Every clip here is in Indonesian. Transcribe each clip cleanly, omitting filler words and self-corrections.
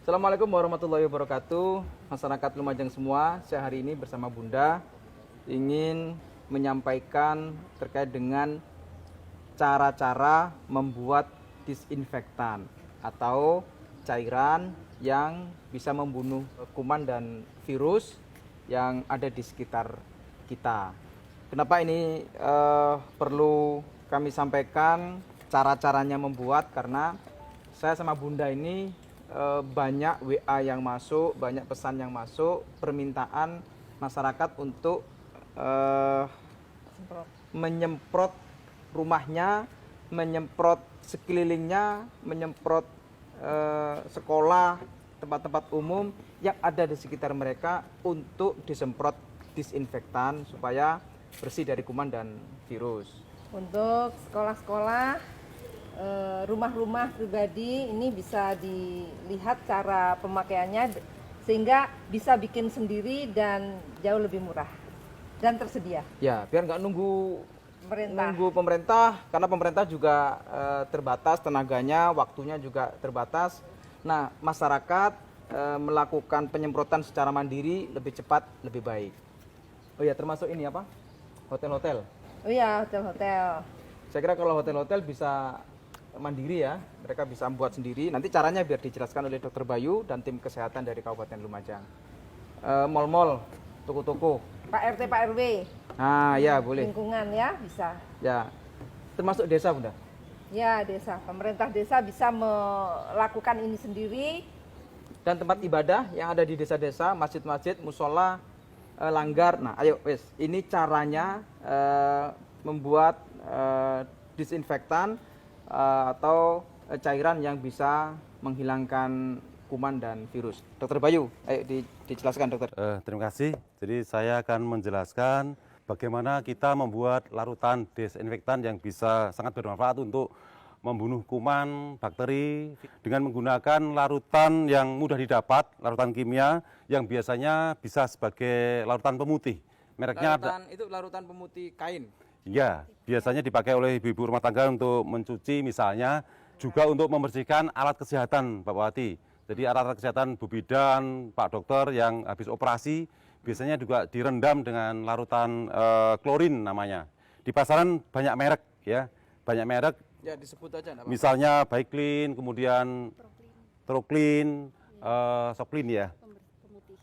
Assalamualaikum warahmatullahi wabarakatuh. Masyarakat Lumajang semua, saya hari ini bersama Bunda ingin menyampaikan terkait dengan cara-cara membuat disinfektan atau cairan yang bisa membunuh kuman dan virus yang ada di sekitar kita. Kenapa ini perlu kami sampaikan cara-caranya membuat? Karena saya sama Bunda ini banyak WA yang masuk, banyak pesan yang masuk, permintaan masyarakat untuk menyemprot rumahnya, menyemprot sekelilingnya, menyemprot sekolah, tempat-tempat umum yang ada di sekitar mereka untuk disemprot disinfektan supaya bersih dari kuman dan virus. Untuk sekolah-sekolah, rumah-rumah pribadi ini bisa dilihat cara pemakaiannya sehingga bisa bikin sendiri dan jauh lebih murah dan tersedia. Ya, biar nggak nunggu Pemerintah. pemerintah, karena pemerintah juga terbatas tenaganya, waktunya juga terbatas. Nah, masyarakat melakukan penyemprotan secara mandiri lebih cepat, lebih baik. Oh ya, termasuk ini apa? Hotel-hotel. Oh iya, hotel-hotel. Saya kira kalau hotel-hotel bisa mandiri ya, mereka bisa buat sendiri. Nanti caranya biar dijelaskan oleh Dr. Bayu dan tim kesehatan dari Kabupaten Lumajang. Mal-mal, toko-toko. Pak RT, Pak RW. Nah, ya boleh. Lingkungan ya bisa. Ya, termasuk desa, Bunda. Ya, desa. Pemerintah desa bisa melakukan ini sendiri. Dan tempat ibadah yang ada di desa-desa, masjid-masjid, musola, langgar. Nah, ayo, wes. Ini caranya membuat disinfektan atau cairan yang bisa menghilangkan kuman dan virus. Dokter Bayu, ayo dijelaskan, dokter. Terima kasih. Jadi saya akan menjelaskan bagaimana kita membuat larutan disinfektan yang bisa sangat bermanfaat untuk membunuh kuman, bakteri dengan menggunakan larutan yang mudah didapat, larutan kimia yang biasanya bisa sebagai larutan pemutih. Mereknya Itu larutan pemutih kain. ya, biasanya dipakai oleh ibu-ibu rumah tangga untuk mencuci misalnya, juga untuk membersihkan alat kesehatan, Pak Bupati. Jadi alat kesehatan Bu Bidan, Pak Dokter yang habis operasi, biasanya juga direndam dengan larutan klorin namanya. Di pasaran banyak merek ya, banyak merek. Ya, disebut aja. Misalnya Baiklin, kemudian Troklin, Soklin ya,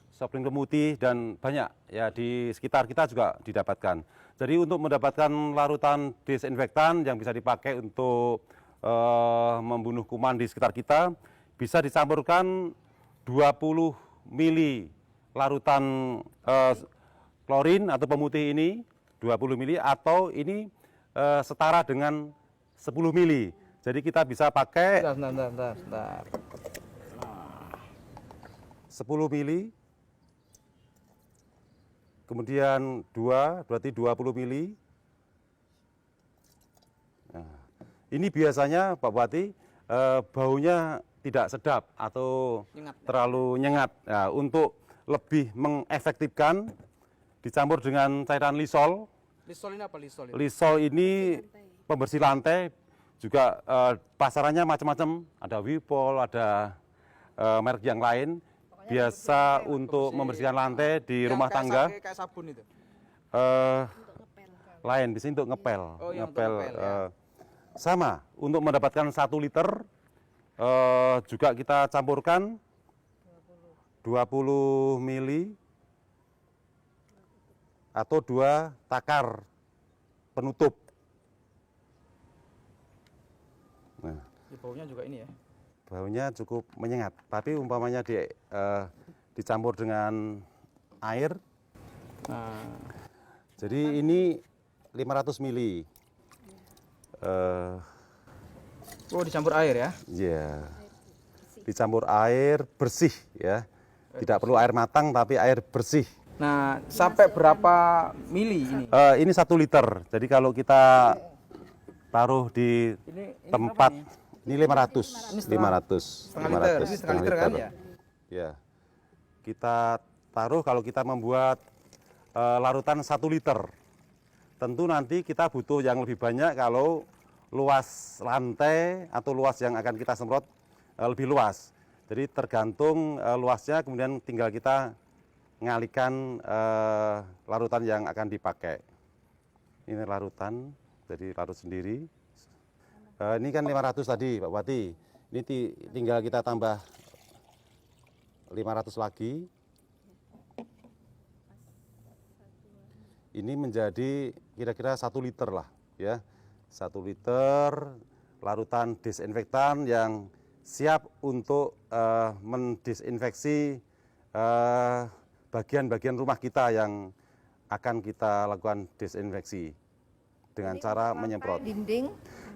Soklin pemutih dan banyak ya di sekitar kita juga didapatkan. Jadi untuk mendapatkan larutan disinfektan yang bisa dipakai untuk membunuh kuman di sekitar kita, bisa dicampurkan 20 mili larutan klorin atau pemutih ini, 20 mili atau ini setara dengan 10 mili. Jadi kita bisa pakai 10 mili. Kemudian 2, berarti 20 mili. Nah, ini biasanya Pak Bupati baunya tidak sedap atau terlalu nyengat. Nah, untuk lebih mengefektifkan dicampur dengan cairan Lysol. Lysol ini apa Lysol? Lysol ini pembersih lantai, juga pasarannya macam-macam. Ada Wipol, ada merek yang lain. Biasa untuk membersihkan lantai di rumah tangga. Kayak sabun itu? Lain, di sini untuk ngepel. Oh, yang ngepel untuk ngepel, ya. Sama, untuk mendapatkan 1 liter juga kita campurkan 20 mili atau 2 takar penutup. Nah, Baunya juga ini ya? baunya cukup menyengat, tapi umpamanya dicampur dengan air. Nah, Jadi ini 500 mili. oh, dicampur air ya? Ya, dicampur air bersih ya. Tidak perlu air matang, tapi air bersih. Nah, sampai berapa mili ini? Ini 1 liter. Jadi kalau kita taruh di Ini tempat, berapa ini 500. Setengah liter, ini setengah liter kan ya? Ya. Kita taruh kalau kita membuat larutan 1 liter. Tentu nanti kita butuh yang lebih banyak kalau luas lantai atau luas yang akan kita semprot lebih luas. Jadi tergantung luasnya, kemudian tinggal kita ngalihkan larutan yang akan dipakai. Ini larutan, jadi larut sendiri. Ini kan 500 tadi Pak Bupati. Ini tinggal kita tambah 500 lagi. Ini menjadi kira-kira 1 liter lah ya. 1 liter larutan disinfektan yang siap untuk mendisinfeksi bagian-bagian rumah kita yang akan kita lakukan disinfeksi dengan cara menyemprot. Dinding.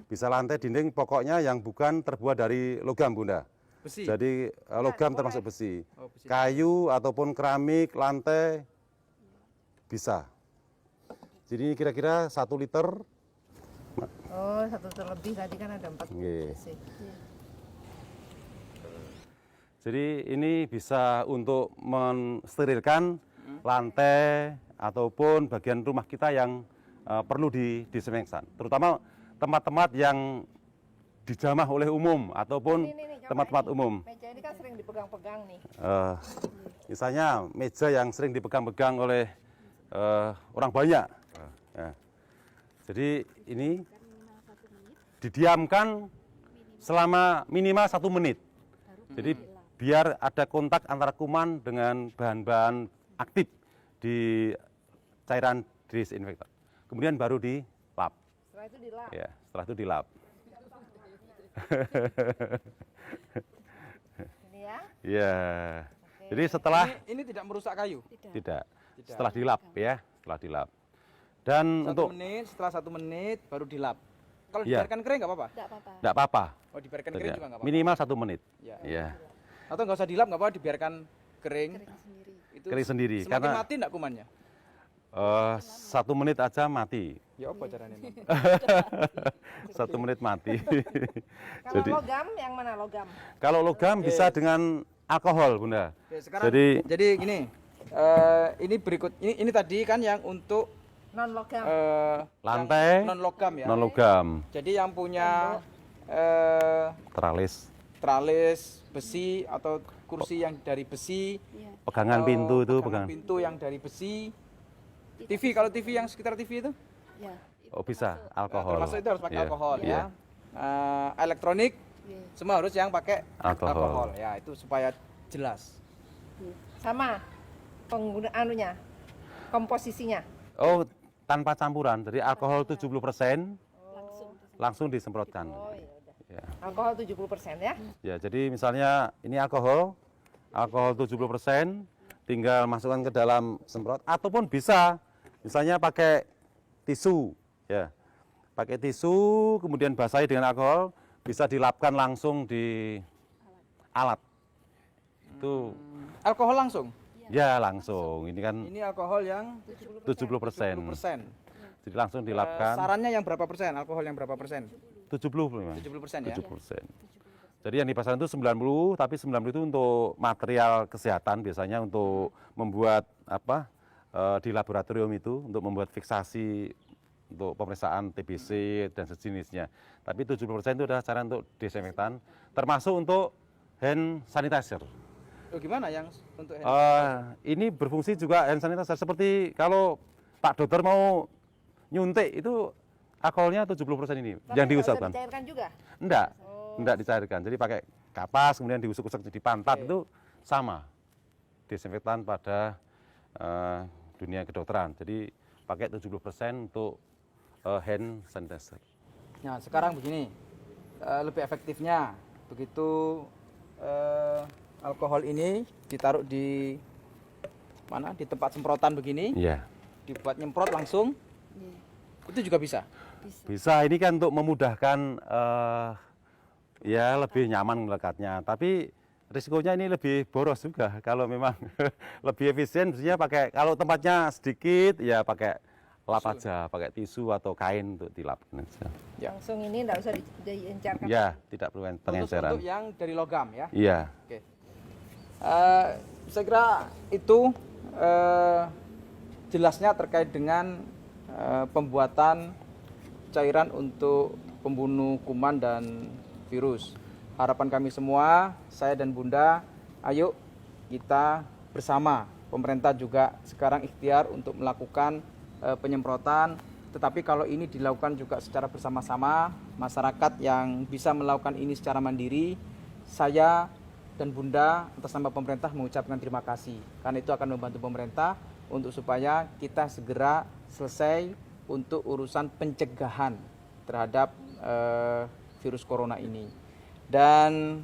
Bisa lantai, dinding, pokoknya yang bukan terbuat dari logam, Bunda. Besi. Jadi logam termasuk besi. Oh, besi. Kayu ataupun keramik, lantai bisa. Jadi ini kira-kira 1 liter. Oh, 1 liter lebih tadi kan ada 4. Nggih. Jadi ini bisa untuk mensterilkan lantai ataupun bagian rumah kita yang perlu didisinfektan. Terutama tempat-tempat yang dijamah oleh umum ataupun tempat-tempat umum. Meja ini kan sering dipegang-pegang nih. Misalnya meja yang sering dipegang-pegang oleh orang banyak. Ya. Jadi ini didiamkan selama minimal 1 menit. Jadi biar ada kontak antara kuman dengan bahan-bahan aktif di cairan disinfektan. Kemudian baru dilap. Setelah itu dilap. Ya, setelah itu dilap. Ini ya. Ya. Jadi setelah Ini tidak merusak kayu. tidak. Setelah dilap ya, setelah dilap. Dan 1 untuk menit, setelah 1 menit baru dilap. Kalau Iya. dibiarkan kering nggak apa-apa? enggak apa-apa. Oh, dibiarkan kering juga nggak apa-apa. Minimal 1 menit. Ya. Ya. Atau nggak usah dilap nggak apa-apa, dibiarkan kering. Itu Kering sendiri semakin karena mati nggak kumannya? 1 menit aja mati. Ya apa caranya? Mam? 1 menit mati. Kalau Jadi logam yang mana logam? kalau logam bisa dengan alkohol, Bunda. Oke, sekarang jadi gini. Ini berikut ini tadi kan yang untuk Non logam. Lantai non logam ya. non logam, Jadi yang punya teralis, tralis besi atau kursi yang dari besi, pegangan pintu itu, pegangan. pintu yang dari besi, TV kalau TV yang sekitar TV itu Oh bisa, alkohol. termasuk itu harus pakai Iya, alkohol iya. ya. Elektronik semua harus yang pakai Alkohol. ya itu supaya jelas. Sama penggunaannya, komposisinya. Oh tanpa campuran, jadi alkohol 70% langsung disemprotkan. Oh iya udah. Ya. Alkohol 70% ya. Ya, jadi misalnya ini alkohol 70%, tinggal masukkan ke dalam semprot, ataupun bisa misalnya pakai tisu, ya, pakai tisu, kemudian basahi dengan alkohol, bisa dilapkan langsung di alat. Itu Alkohol langsung. ya langsung, ini kan Ini alkohol yang 70%. 70%. Jadi langsung dilapkan. Sarannya yang berapa persen? Alkohol yang berapa persen? 70 memang. 70% ya. 70%. Jadi yang di pasaran itu 90, tapi 90 itu untuk material kesehatan, biasanya untuk membuat apa di laboratorium itu, untuk membuat fiksasi untuk pemeriksaan TBC dan sejenisnya. Tapi 70% itu adalah cara untuk disinfektan, termasuk untuk hand sanitizer. Oh, gimana yang untuk Ini berfungsi juga hand sanitizer, seperti kalau Pak Dokter mau nyuntik itu alkoholnya 70% ini Tapi yang nggak usah diusapkan. dicairkan juga. Enggak dicairkan. Jadi pakai kapas kemudian diusuk-usuk di pantat itu sama. Disinfektan pada dunia kedokteran. Jadi pakai 70% untuk hand sanitizer. Nah, sekarang begini. Lebih efektifnya begitu alkohol ini ditaruh di mana? Di tempat semprotan begini, Iya. dibuat nyemprot langsung. Itu juga bisa. Bisa, ini kan untuk memudahkan ya lebih nyaman melekatnya. Tapi risikonya ini lebih boros juga. Kalau memang lebih efisien, mestinya pakai, kalau tempatnya sedikit ya pakai lap aja, pakai tisu atau kain untuk dilapkan aja. Ya. Langsung ini enggak usah diencarkan. Ya, tidak perlu Khusus pengenceran. untuk yang dari logam ya. Iya. Oke. Saya kira itu jelasnya terkait dengan pembuatan cairan untuk pembunuh kuman dan virus. harapan kami semua, saya dan Bunda, ayo kita bersama. Pemerintah juga sekarang ikhtiar untuk melakukan penyemprotan, tetapi kalau ini dilakukan juga secara bersama-sama, masyarakat yang bisa melakukan ini secara mandiri, saya dan Bunda atas nama pemerintah mengucapkan terima kasih, karena itu akan membantu pemerintah untuk supaya kita segera selesai untuk urusan pencegahan terhadap virus corona ini. Dan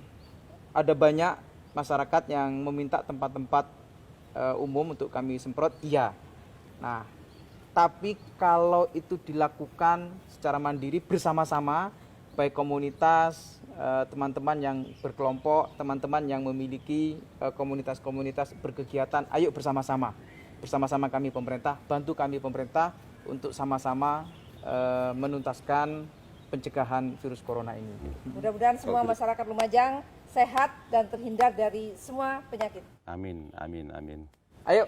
ada banyak masyarakat yang meminta tempat-tempat umum untuk kami semprot, iya. Nah, tapi kalau itu dilakukan secara mandiri bersama-sama, baik komunitas, teman-teman yang berkelompok, teman-teman yang memiliki komunitas-komunitas berkegiatan, ayo bersama-sama. Bersama-sama kami pemerintah, bantu kami pemerintah untuk sama-sama menuntaskan pencegahan virus corona ini. Mudah-mudahan semua masyarakat Lumajang sehat dan terhindar dari semua penyakit. Amin, amin, amin. Ayo,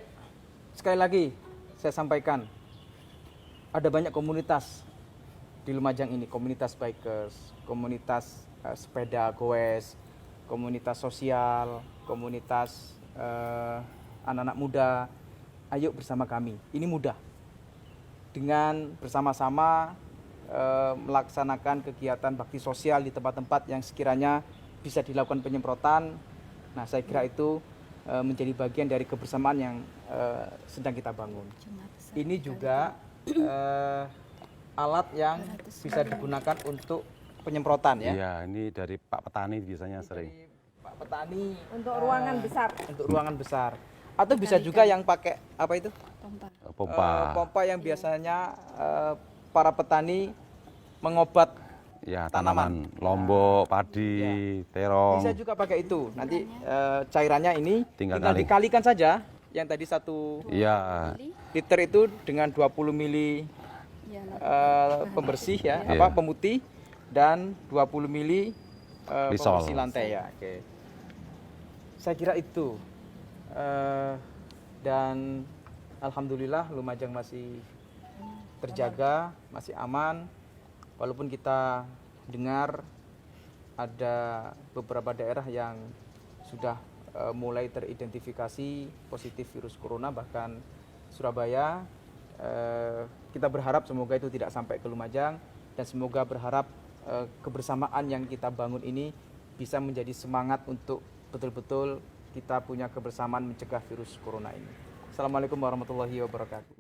sekali lagi saya sampaikan, ada banyak komunitas di Lumajang ini, komunitas bikers, komunitas sepeda goes, komunitas sosial, komunitas anak-anak muda. Ayo bersama kami, ini mudah. Dengan bersama-sama melaksanakan kegiatan bakti sosial di tempat-tempat yang sekiranya bisa dilakukan penyemprotan. Nah, saya kira itu menjadi bagian dari kebersamaan yang sedang kita bangun. Ini juga alat yang bisa digunakan untuk penyemprotan ya. Iya, ini dari Pak Petani biasanya sering. Dari Pak Petani Untuk ruangan besar. untuk ruangan besar. Atau bisa juga yang pakai apa itu? Pompa. Pompa yang biasanya para petani mengobat Ya, tanaman lombok, padi, terong. bisa juga pakai itu. Nanti cairannya ini Tinggal tinggal kali. dikalikan saja. Yang tadi 1 Iya, liter itu dengan 20 mili pembersih ya, Iya. pemutih, dan 20 mili Lisol. pembersih lantai ya. Oke. Saya kira itu. Dan alhamdulillah Lumajang masih terjaga, masih aman. Walaupun kita dengar ada beberapa daerah yang sudah mulai teridentifikasi positif virus corona, bahkan Surabaya. Kita berharap semoga itu tidak sampai ke Lumajang, dan semoga berharap kebersamaan yang kita bangun ini bisa menjadi semangat untuk betul-betul kita punya kebersamaan mencegah virus corona ini. Assalamualaikum warahmatullahi wabarakatuh.